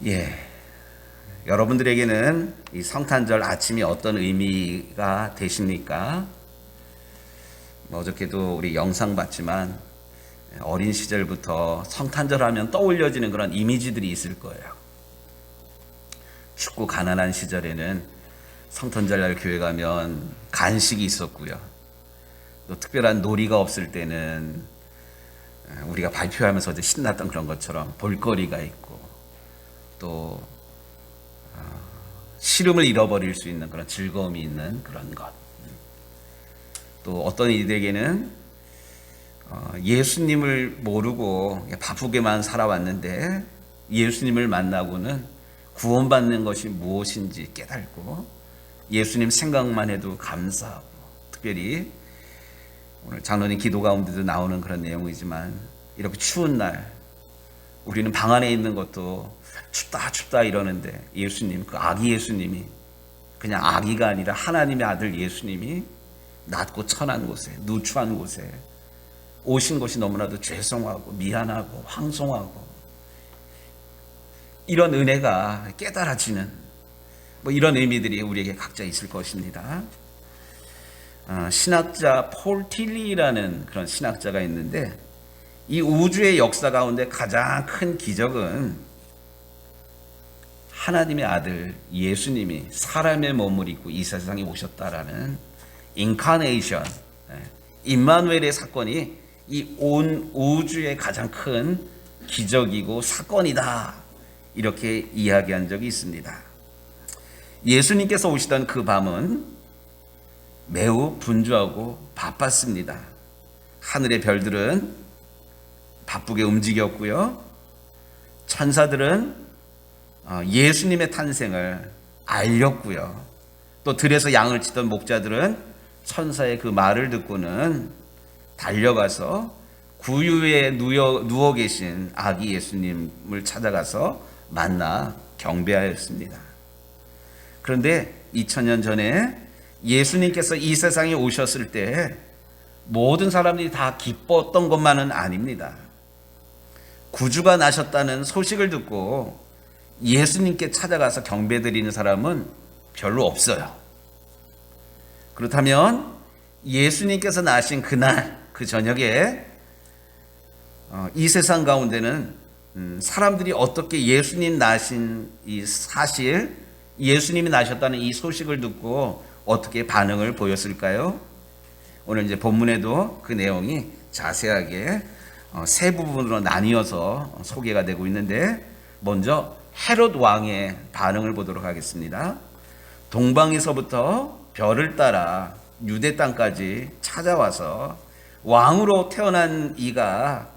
예, 여러분들에게는 이 성탄절 아침이 어떤 의미가 되십니까? 어저께도 우리 영상 봤지만 어린 시절부터 성탄절 하면 떠올려지는 그런 이미지들이 있을 거예요. 춥고 가난한 시절에는 성탄절날 교회 가면 간식이 있었고요. 또 특별한 놀이가 없을 때는 우리가 발표하면서 신났던 그런 것처럼 볼거리가 있고, 또 시름을 잃어버릴 수 있는 그런 즐거움이 있는 그런 것. 또 어떤 이들에게는 예수님을 모르고 바쁘게만 살아왔는데 예수님을 만나고는 구원받는 것이 무엇인지 깨닫고 예수님 생각만 해도 감사하고, 특별히 오늘 장로님 기도 가운데도 나오는 그런 내용이지만 이렇게 추운 날 우리는 방 안에 있는 것도 춥다 이러는데 예수님, 그 아기 예수님이 그냥 아기가 아니라 하나님의 아들 예수님이 낮고 천한 곳에, 누추한 곳에 오신 것이 너무나도 죄송하고 미안하고 황송하고, 이런 은혜가 깨달아지는 이런 의미들이 우리에게 각자 있을 것입니다. 신학자 폴 틸리라는 그런 신학자가 있는데, 이 우주의 역사 가운데 가장 큰 기적은 하나님의 아들 예수님이 사람의 몸을 입고 이 세상에 오셨다라는 인카네이션, 임마누엘의 사건이 이 온 우주의 가장 큰 기적이고 사건이다, 이렇게 이야기한 적이 있습니다. 예수님께서 오시던 그 밤은 매우 분주하고 바빴습니다. 하늘의 별들은 바쁘게 움직였고요. 천사들은 예수님의 탄생을 알렸고요. 또 들에서 양을 치던 목자들은 천사의 그 말을 듣고는 달려가서 구유에 누워 계신 아기 예수님을 찾아가서 만나 경배하였습니다. 그런데 2000년 전에 예수님께서 이 세상에 오셨을 때 모든 사람들이 다 기뻤던 것만은 아닙니다. 구주가 나셨다는 소식을 듣고 예수님께 찾아가서 경배드리는 사람은 별로 없어요. 그렇다면 예수님께서 나신 그날, 그 저녁에 이 세상 가운데는 사람들이 어떻게 예수님 나신 이 사실, 예수님이 나셨다는 이 소식을 듣고 어떻게 반응을 보였을까요? 오늘 이제 본문에도 그 내용이 자세하게 세 부분으로 나뉘어서 소개가 되고 있는데, 먼저 헤롯 왕의 반응을 보도록 하겠습니다. 동방에서부터 별을 따라 유대 땅까지 찾아와서 왕으로 태어난 이가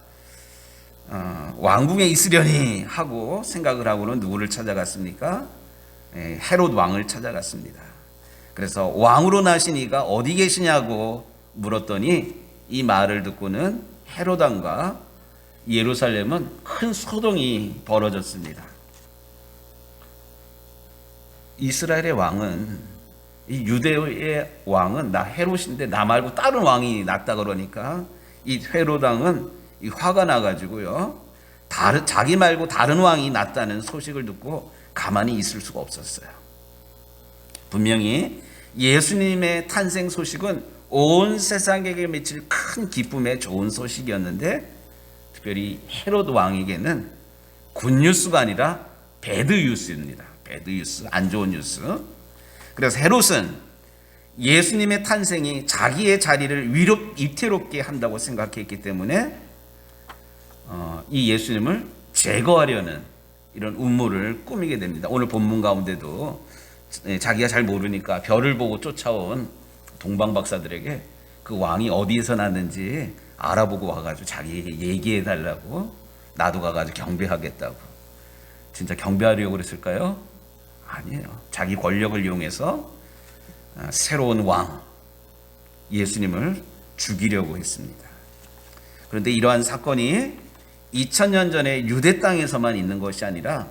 왕궁에 있으려니 하고 생각을 하고는 누구를 찾아갔습니까? 헤롯 왕을 찾아갔습니다. 그래서 왕으로 나신 이가 어디 계시냐고 물었더니 이 말을 듣고는 헤롯 왕과 예루살렘은 큰 소동이 벌어졌습니다. 이스라엘의 왕은, 이 유대의 왕은 나 헤롯인데 나 말고 다른 왕이 낫다 그러니까 이 헤롯 왕은 화가 나가지고요, 자기 말고 다른 왕이 낫다는 소식을 듣고 가만히 있을 수가 없었어요. 분명히 예수님의 탄생 소식은 온 세상에게 미칠 큰 기쁨의 좋은 소식이었는데, 특별히 헤롯 왕에게는 굿뉴스가 아니라 배드뉴스입니다. 배드뉴스, 안 좋은 뉴스. 그래서 헤롯은 예수님의 탄생이 자기의 자리를 위태롭게 한다고 생각했기 때문에 이 예수님을 제거하려는 이런 음모를 꾸미게 됩니다. 오늘 본문 가운데도 자기가 잘 모르니까 별을 보고 쫓아온 동방 박사들에게 그 왕이 어디에서 났는지 알아보고 와가지고 자기에게 얘기해 달라고, 나도 가가지고 경배하겠다고. 진짜 경배하려고 그랬을까요? 아니에요. 자기 권력을 이용해서 새로운 왕 예수님을 죽이려고 했습니다. 그런데 이러한 사건이 2000년 전에 유대 땅에서만 있는 것이 아니라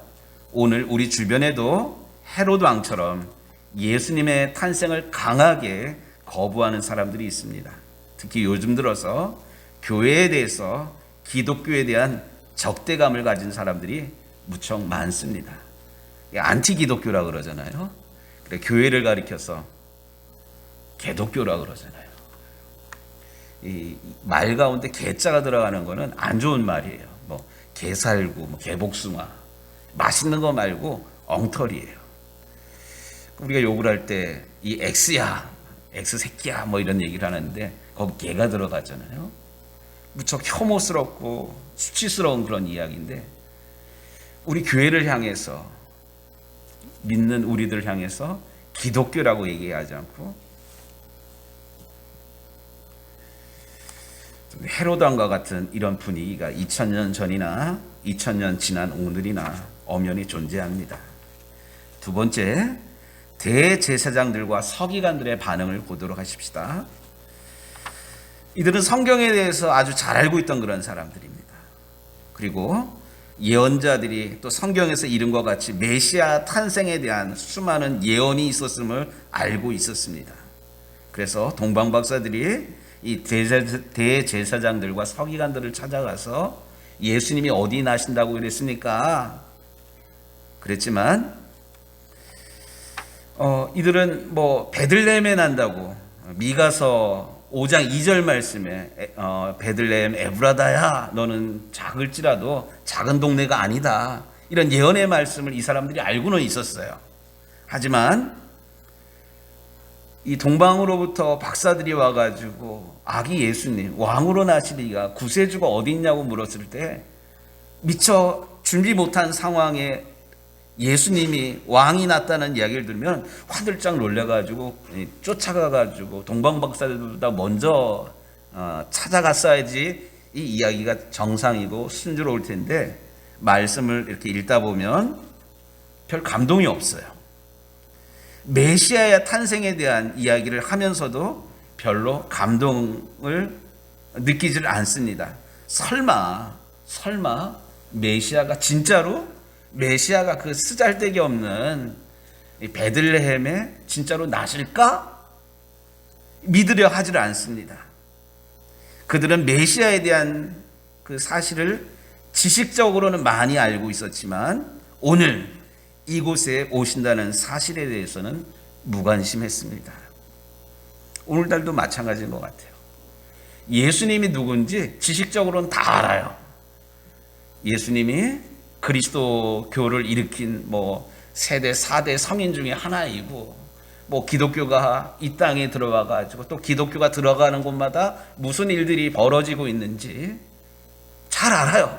오늘 우리 주변에도 헤롯 왕처럼 예수님의 탄생을 강하게 거부하는 사람들이 있습니다. 특히 요즘 들어서 교회에 대해서, 기독교에 대한 적대감을 가진 사람들이 무척 많습니다. 안티 기독교라 그러잖아요. 그래, 교회를 가리켜서 개독교라 그러잖아요. 이 말 가운데 개자가 들어가는 거는 안 좋은 말이에요. 뭐 개살구, 뭐 개복숭아, 맛있는 거 말고 엉터리예요. 우리가 욕을 할 때 이 X야, X 새끼야, 뭐 이런 얘기를 하는데 거기 개가 들어가잖아요. 무척 혐오스럽고 수치스러운 그런 이야기인데, 우리 교회를 향해서, 믿는 우리들 향해서 기독교라고 얘기하지 않고 헤로당과 같은 이런 분위기가 2000년 전이나 2000년 지난 오늘이나 엄연히 존재합니다. 두 번째, 대제사장들과 서기관들의 반응을 보도록 하십시다. 이들은 성경에 대해서 아주 잘 알고 있던 그런 사람들입니다. 그리고 예언자들이 또 성경에서 이름과 같이 메시아 탄생에 대한 수많은 예언이 있었음을 알고 있었습니다. 그래서 동방박사들이 이 대제사장들과 서기관들을 찾아가서 예수님이 어디 나신다고 그랬습니까? 그랬지만 이들은 뭐 베들레헴에 난다고, 미가서 5장 2절 말씀에 베들레헴 에브라다야, 너는 작을지라도 작은 동네가 아니다, 이런 예언의 말씀을 이 사람들이 알고는 있었어요. 하지만 이 동방으로부터 박사들이 와가지고 아기 예수님, 왕으로 나시리가 구세주가 어디 있냐고 물었을 때 미처 준비 못한 상황에 예수님이 왕이 났다는 이야기를 들으면 화들짝 놀래가지고 쫓아가가지고 동방박사들보다 먼저 찾아갔어야지 이 이야기가 정상이고 순조로울 텐데, 말씀을 이렇게 읽다 보면 별 감동이 없어요. 메시아의 탄생에 대한 이야기를 하면서도 별로 감동을 느끼질 않습니다. 설마 메시아가 진짜로, 메시아가 그 쓰잘데기 없는 베들레헴에 진짜로 나실까? 믿으려 하질 않습니다. 그들은 메시아에 대한 그 사실을 지식적으로는 많이 알고 있었지만 오늘 이곳에 오신다는 사실에 대해서는 무관심했습니다. 오늘날도 마찬가지인 것 같아요. 예수님이 누군지 지식적으로는 다 알아요. 예수님이 그리스도교를 일으킨 뭐 세대 4대 성인 중에 하나이고, 뭐 기독교가 이 땅에 들어와 가지고 또 기독교가 들어가는 곳마다 무슨 일들이 벌어지고 있는지 잘 알아요.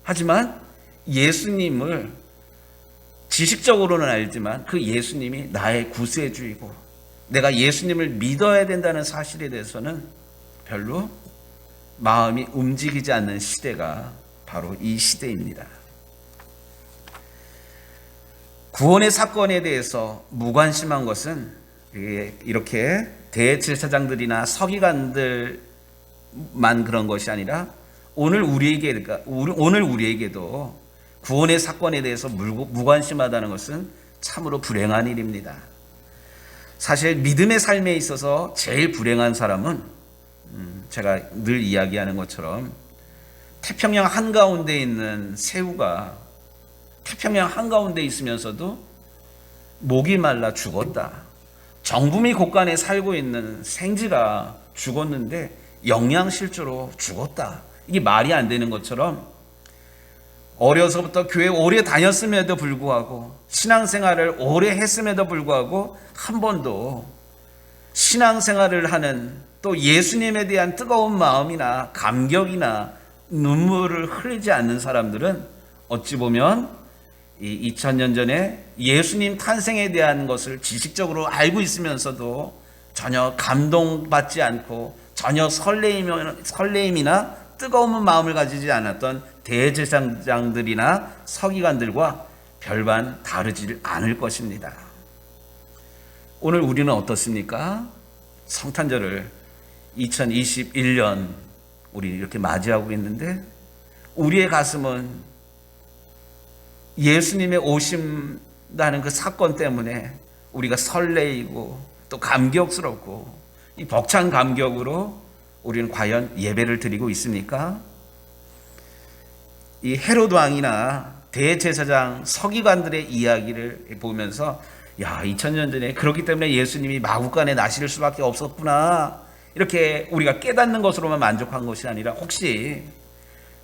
하지만 예수님을 지식적으로는 알지만 그 예수님이 나의 구세주이고 내가 예수님을 믿어야 된다는 사실에 대해서는 별로 마음이 움직이지 않는 시대가 바로 이 시대입니다. 구원의 사건에 대해서 무관심한 것은 이렇게 대제사장들이나 서기관들만 그런 것이 아니라 오늘 우리에게도 구원의 사건에 대해서 무관심하다는 것은 참으로 불행한 일입니다. 사실 믿음의 삶에 있어서 제일 불행한 사람은 제가 늘 이야기하는 것처럼 태평양 한가운데 있는 새우가 태평양 한가운데 있으면서도 목이 말라 죽었다. 정부미 곳간에 살고 있는 생쥐가 죽었는데 영양실조로 죽었다. 이게 말이 안 되는 것처럼 어려서부터 교회 오래 다녔음에도 불구하고 신앙생활을 오래 했음에도 불구하고 한 번도 신앙생활을 하는 또 예수님에 대한 뜨거운 마음이나 감격이나 눈물을 흘리지 않는 사람들은 어찌 보면 이 2000년 전에 예수님 탄생에 대한 것을 지식적으로 알고 있으면서도 전혀 감동받지 않고 전혀 설레임이나 뜨거운 마음을 가지지 않았던 대제사장들이나 서기관들과 별반 다르지 않을 것입니다. 오늘 우리는 어떻습니까? 성탄절을 2021년 우리 이렇게 맞이하고 있는데 우리의 가슴은 예수님의 오신다는 그 사건 때문에 우리가 설레이고 또 감격스럽고 이 벅찬 감격으로 우리는 과연 예배를 드리고 있습니까? 이 헤롯 왕이나 대제사장 서기관들의 이야기를 보면서 2000년 전에 그렇기 때문에 예수님이 마구간에 나실 수밖에 없었구나, 이렇게 우리가 깨닫는 것으로만 만족한 것이 아니라 혹시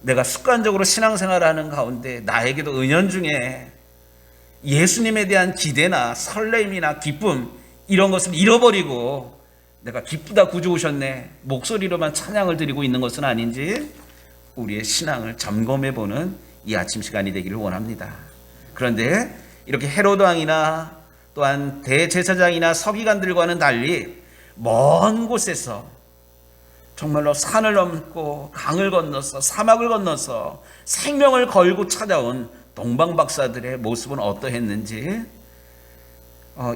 내가 습관적으로 신앙생활을 하는 가운데 나에게도 은연중에 예수님에 대한 기대나 설렘이나 기쁨 이런 것을 잃어버리고 내가 기쁘다 구주 오셨네 목소리로만 찬양을 드리고 있는 것은 아닌지 우리의 신앙을 점검해보는 이 아침 시간이 되기를 원합니다. 그런데 이렇게 헤로드 왕이나 또한 대제사장이나 서기관들과는 달리 먼 곳에서 정말로 산을 넘고 강을 건너서 사막을 건너서 생명을 걸고 찾아온 동방박사들의 모습은 어떠했는지,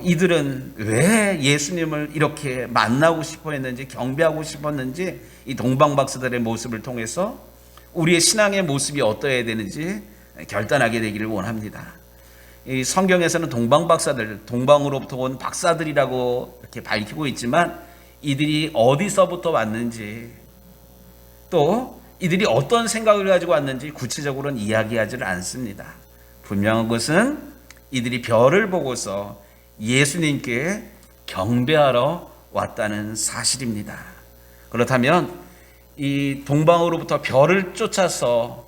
이들은 왜 예수님을 이렇게 만나고 싶어 했는지, 경배하고 싶었는지, 이 동방박사들의 모습을 통해서 우리의 신앙의 모습이 어떠해야 되는지 결단하게 되기를 원합니다. 이 성경에서는 동방박사들, 동방으로부터 온 박사들이라고 이렇게 밝히고 있지만 이들이 어디서부터 왔는지, 또 이들이 어떤 생각을 가지고 왔는지 구체적으로는 이야기하지를 않습니다. 분명한 것은 이들이 별을 보고서 예수님께 경배하러 왔다는 사실입니다. 그렇다면 이 동방으로부터 별을 쫓아서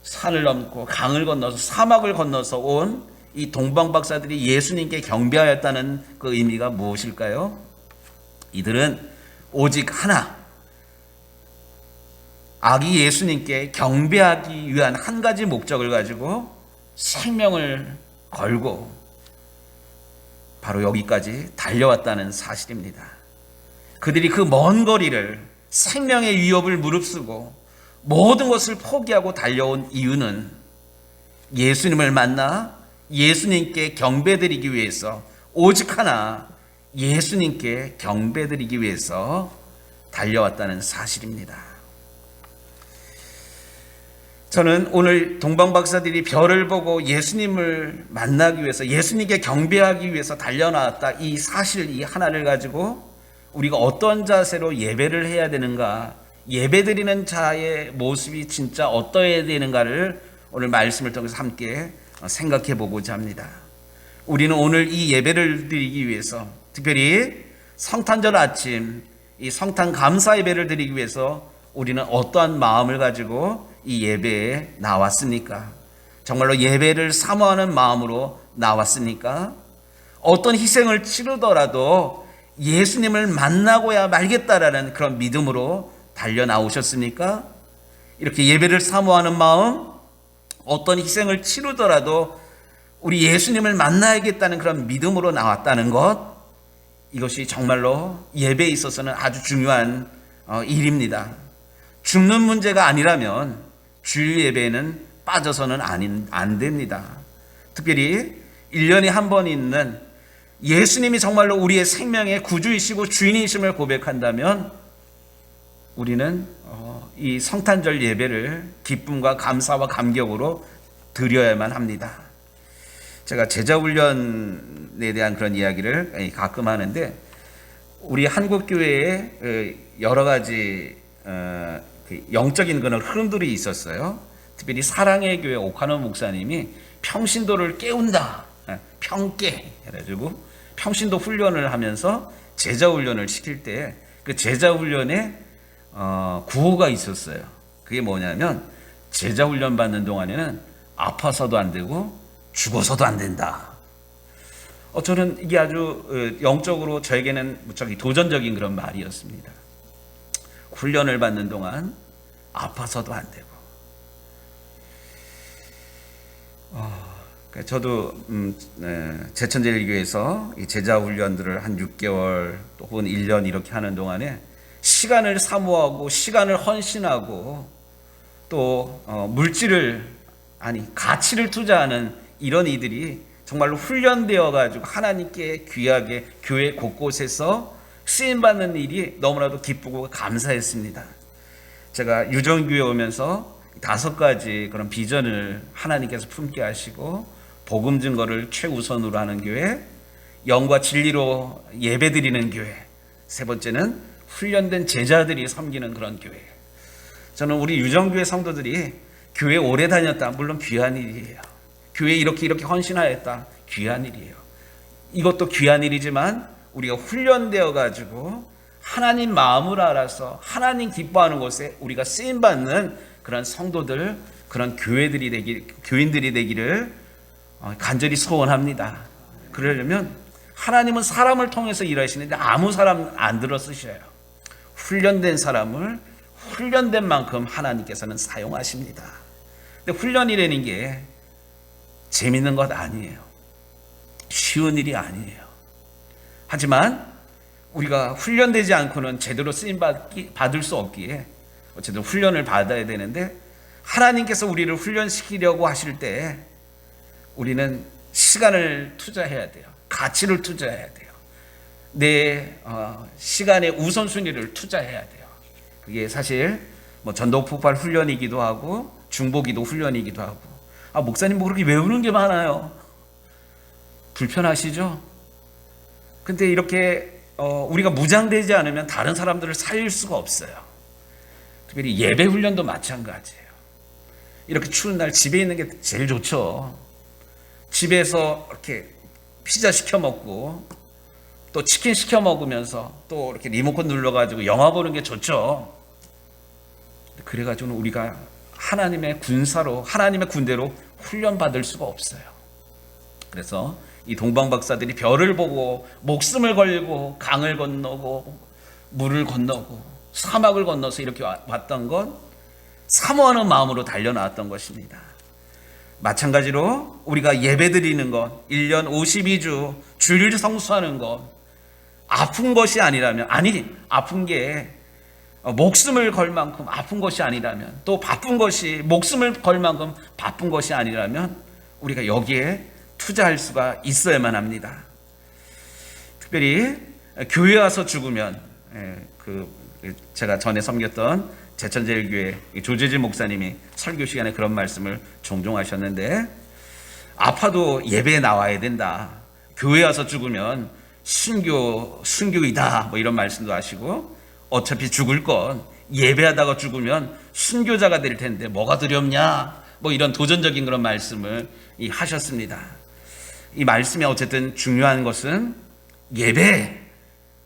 산을 넘고 강을 건너서 사막을 건너서 온 이 동방박사들이 예수님께 경배하였다는 그 의미가 무엇일까요? 이들은 오직 하나, 아기 예수님께 경배하기 위한 한 가지 목적을 가지고 생명을 걸고 바로 여기까지 달려왔다는 사실입니다. 그들이 그 먼 거리를 생명의 위협을 무릅쓰고 모든 것을 포기하고 달려온 이유는 예수님을 만나 예수님께 경배드리기 위해서, 오직 하나 예수님께 경배드리기 위해서 달려왔다는 사실입니다. 저는 오늘 동방박사들이 별을 보고 예수님을 만나기 위해서, 예수님께 경배하기 위해서 달려나왔다, 이 사실 이 하나를 가지고 우리가 어떤 자세로 예배를 해야 되는가, 예배드리는 자의 모습이 진짜 어떠해야 되는가를 오늘 말씀을 통해서 함께 생각해 보고자 합니다. 우리는 오늘 이 예배를 드리기 위해서, 특별히 성탄절 아침 이 성탄 감사 예배를 드리기 위해서 우리는 어떠한 마음을 가지고 이 예배에 나왔습니까? 정말로 예배를 사모하는 마음으로 나왔습니까? 어떤 희생을 치르더라도 예수님을 만나고야 말겠다라는 그런 믿음으로 달려 나오셨습니까? 이렇게 예배를 사모하는 마음, 어떤 희생을 치르더라도 우리 예수님을 만나야겠다는 그런 믿음으로 나왔다는 것, 이것이 정말로 예배에 있어서는 아주 중요한 일입니다. 죽는 문제가 아니라면 주일 예배에는 빠져서는 안 됩니다. 특별히 1년에 한 번 있는 예수님이 정말로 우리의 생명의 구주이시고 주인이심을 고백한다면 우리는 이 성탄절 예배를 기쁨과 감사와 감격으로 드려야만 합니다. 제가 제자훈련에 대한 그런 이야기를 가끔 하는데, 우리 한국교회에 여러 가지 영적인 그런 흐름들이 있었어요. 특별히 사랑의 교회 오카노 목사님이 평신도를 깨운다, 평깨 해가지고 평신도 훈련을 하면서 제자훈련을 시킬 때 그 제자훈련에 구호가 있었어요. 그게 뭐냐면, 제자훈련 받는 동안에는 아파서도 안 되고 죽어서도 안 된다. 저는 이게 아주 영적으로 저에게는 무척 도전적인 그런 말이었습니다. 훈련을 받는 동안 아파서도 안 되고. 저도 제천제일교회에서 이 제자훈련들을 한 6개월 혹은 1년 이렇게 하는 동안에 시간을 사모하고 시간을 헌신하고 또 가치를 투자하는 이런 이들이 정말로 훈련되어 가지고 하나님께 귀하게 교회 곳곳에서 쓰임받는 일이 너무나도 기쁘고 감사했습니다. 제가 유정교회 오면서 5가지 그런 비전을 하나님께서 품게 하시고, 복음 증거를 최우선으로 하는 교회, 영과 진리로 예배드리는 교회, 세 번째는 훈련된 제자들이 섬기는 그런 교회. 저는 우리 유정교회 성도들이 교회 오래 다녔다. 물론 귀한 일이에요. 교회 이렇게 헌신하였다. 귀한 일이에요. 이것도 귀한 일이지만 우리가 훈련되어 가지고 하나님 마음을 알아서 하나님 기뻐하는 곳에 우리가 쓰임 받는 그런 성도들, 그런 교인들이 되기를 간절히 소원합니다. 그러려면 하나님은 사람을 통해서 일하시는데 아무 사람 안 들어 쓰셔요. 훈련된 사람을 훈련된 만큼 하나님께서는 사용하십니다. 근데 훈련이라는 게 재밌는 것 아니에요. 쉬운 일이 아니에요. 하지만 우리가 훈련되지 않고는 제대로 쓰임 받을 수 없기에 어쨌든 훈련을 받아야 되는데, 하나님께서 우리를 훈련시키려고 하실 때 우리는 시간을 투자해야 돼요. 가치를 투자해야 돼요. 내 시간의 우선순위를 투자해야 돼요. 그게 사실 전도 폭발 훈련이기도 하고 중보기도 훈련이기도 하고. 목사님 뭐 그렇게 외우는 게 많아요. 불편하시죠? 근데 이렇게 우리가 무장되지 않으면 다른 사람들을 살릴 수가 없어요. 특별히 예배 훈련도 마찬가지예요. 이렇게 추운 날 집에 있는 게 제일 좋죠. 집에서 이렇게 피자 시켜 먹고 또 치킨 시켜 먹으면서 또 이렇게 리모컨 눌러가지고 영화 보는 게 좋죠. 그래가지고는 우리가 하나님의 군사로, 하나님의 군대로 훈련받을 수가 없어요. 그래서 이 동방 박사들이 별을 보고 목숨을 걸고 강을 건너고 물을 건너고 사막을 건너서 이렇게 왔던 건 사모하는 마음으로 달려나왔던 것입니다. 마찬가지로 우리가 예배드리는 것, 1년 52주 주일 성수하는 것, 아픈 것이 아니라면, 아픈 게 목숨을 걸 만큼 아픈 것이 아니라면, 또 바쁜 것이 목숨을 걸 만큼 바쁜 것이 아니라면 우리가 여기에 투자할 수가 있어야만 합니다. 특별히 교회 와서 죽으면, 제가 전에 섬겼던 제천제일교회 조재진 목사님이 설교 시간에 그런 말씀을 종종 하셨는데, 아파도 예배에 나와야 된다. 교회 와서 죽으면 순교이다. 이런 말씀도 하시고, 어차피 죽을 건 예배하다가 죽으면 순교자가 될 텐데 뭐가 두렵냐. 이런 도전적인 그런 말씀을 하셨습니다. 이 말씀이 어쨌든 중요한 것은 예배,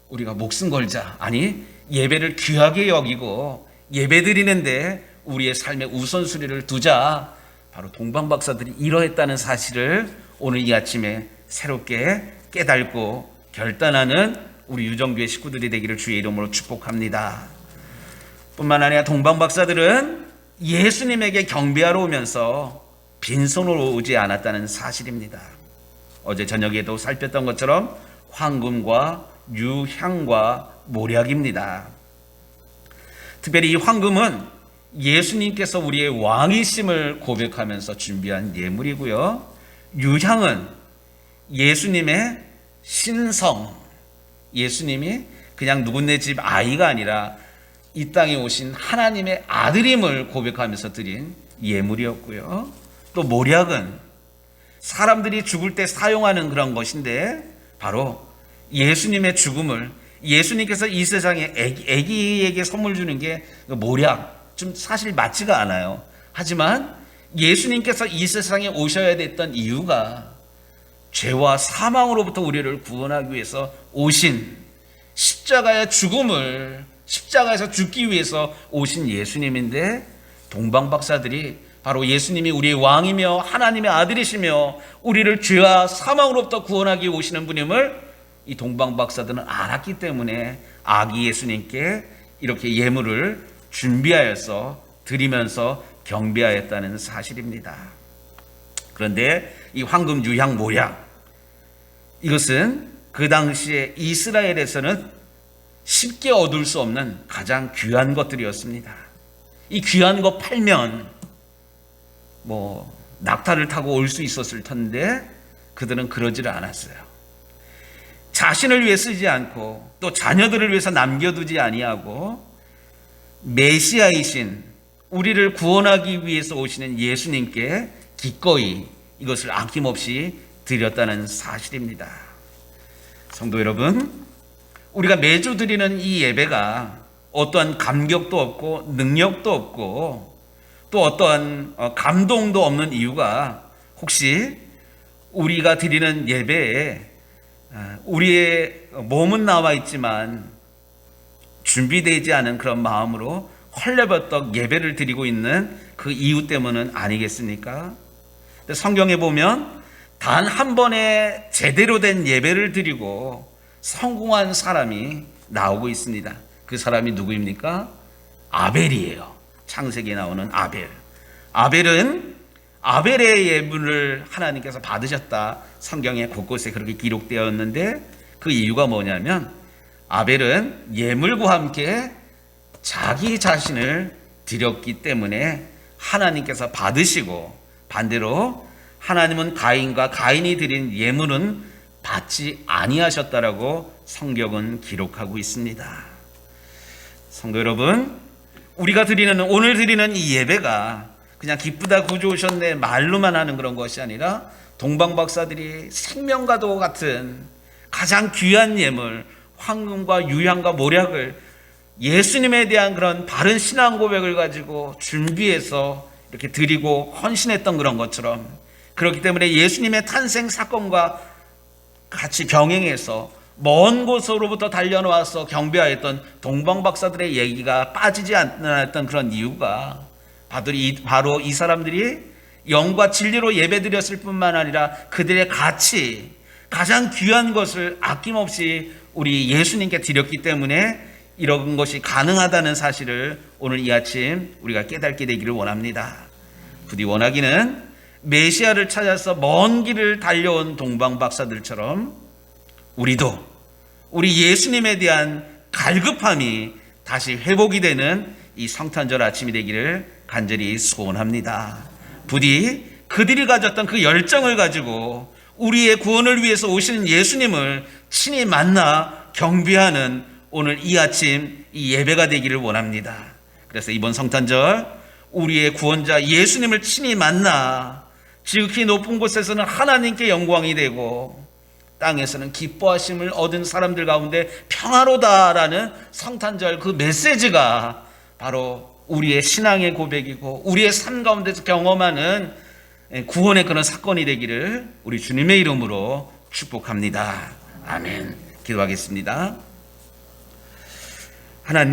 우리가 목숨 걸자. 예배를 귀하게 여기고 예배 드리는데 우리의 삶의 우선순위를 두자. 바로 동방박사들이 이러했다는 사실을 오늘 이 아침에 새롭게 깨닫고 결단하는 우리 유정교회 식구들이 되기를 주의 이름으로 축복합니다. 뿐만 아니라 동방박사들은 예수님에게 경배하러 오면서 빈손으로 오지 않았다는 사실입니다. 어제 저녁에도 살폈던 것처럼 황금과 유향과 모략입니다. 특별히 이 황금은 예수님께서 우리의 왕이심을 고백하면서 준비한 예물이고요. 유향은 예수님의 신성, 예수님이 그냥 누구네 집 아이가 아니라 이 땅에 오신 하나님의 아들임을 고백하면서 드린 예물이었고요. 또 모략은 사람들이 죽을 때 사용하는 그런 것인데, 바로 예수님의 죽음을, 예수님께서 이 세상에 아기에게 선물 주는 게 모략, 좀 사실 맞지가 않아요. 하지만 예수님께서 이 세상에 오셔야 됐던 이유가 죄와 사망으로부터 우리를 구원하기 위해서 오신, 십자가의 죽음을, 십자가에서 죽기 위해서 오신 예수님인데, 동방박사들이 바로 예수님이 우리의 왕이며 하나님의 아들이시며 우리를 죄와 사망으로부터 구원하기 위해 오시는 분임을 이 동방박사들은 알았기 때문에 아기 예수님께 이렇게 예물을 준비하여서 드리면서 경배하였다는 사실입니다. 그런데 이 황금, 유향, 모략, 이것은 그 당시에 이스라엘에서는 쉽게 얻을 수 없는 가장 귀한 것들이었습니다. 이 귀한 거 팔면 낙타를 타고 올 수 있었을 텐데 그들은 그러지를 않았어요. 자신을 위해 쓰지 않고 또 자녀들을 위해서 남겨두지 아니하고 메시아이신 우리를 구원하기 위해서 오시는 예수님께 기꺼이 이것을 아낌없이 드렸다는 사실입니다. 성도 여러분, 우리가 매주 드리는 이 예배가 어떠한 감격도 없고 능력도 없고 또 어떠한 감동도 없는 이유가 혹시 우리가 드리는 예배에 우리의 몸은 나와 있지만 준비되지 않은 그런 마음으로 헐레벌떡 예배를 드리고 있는 그 이유 때문은 아니겠습니까? 성경에 보면 단 한 번에 제대로 된 예배를 드리고 성공한 사람이 나오고 있습니다. 그 사람이 누구입니까? 아벨이에요. 창세기에 나오는 아벨. 아벨의 예물을 하나님께서 받으셨다. 성경에 곳곳에 그렇게 기록되었는데 그 이유가 뭐냐면 아벨은 예물과 함께 자기 자신을 드렸기 때문에 하나님께서 받으시고, 반대로 하나님은 가인이 드린 예물은 받지 아니하셨다라고 성경은 기록하고 있습니다. 성도 여러분, 우리가 오늘 드리는 이 예배가 그냥 기쁘다 구주 오셨네 말로만 하는 그런 것이 아니라 동방 박사들이 생명과도 같은 가장 귀한 예물, 황금과 유향과 모략을 예수님에 대한 그런 바른 신앙 고백을 가지고 준비해서 이렇게 드리고 헌신했던 그런 것처럼, 그렇기 때문에 예수님의 탄생 사건과 같이 병행해서 먼 곳으로부터 달려나와서 경배하였던 동방 박사들의 얘기가 빠지지 않았던 그런 이유가 바로 이 사람들이 영과 진리로 예배드렸을 뿐만 아니라 그들의 가치, 가장 귀한 것을 아낌없이 우리 예수님께 드렸기 때문에 이런 것이 가능하다는 사실을 오늘 이 아침 우리가 깨닫게 되기를 원합니다. 부디 원하기는 메시아를 찾아서 먼 길을 달려온 동방 박사들처럼 우리도 우리 예수님에 대한 갈급함이 다시 회복이 되는 이 성탄절 아침이 되기를 간절히 소원합니다. 부디 그들이 가졌던 그 열정을 가지고 우리의 구원을 위해서 오시는 예수님을 친히 만나 경배하는 오늘 이 아침 이 예배가 되기를 원합니다. 그래서 이번 성탄절 우리의 구원자 예수님을 친히 만나 지극히 높은 곳에서는 하나님께 영광이 되고 땅에서는 기뻐하심을 얻은 사람들 가운데 평화로다라는 성탄절 그 메시지가 바로 우리의 신앙의 고백이고 우리의 삶 가운데서 경험하는 구원의 그런 사건이 되기를 우리 주님의 이름으로 축복합니다. 아멘. 기도하겠습니다. 하나님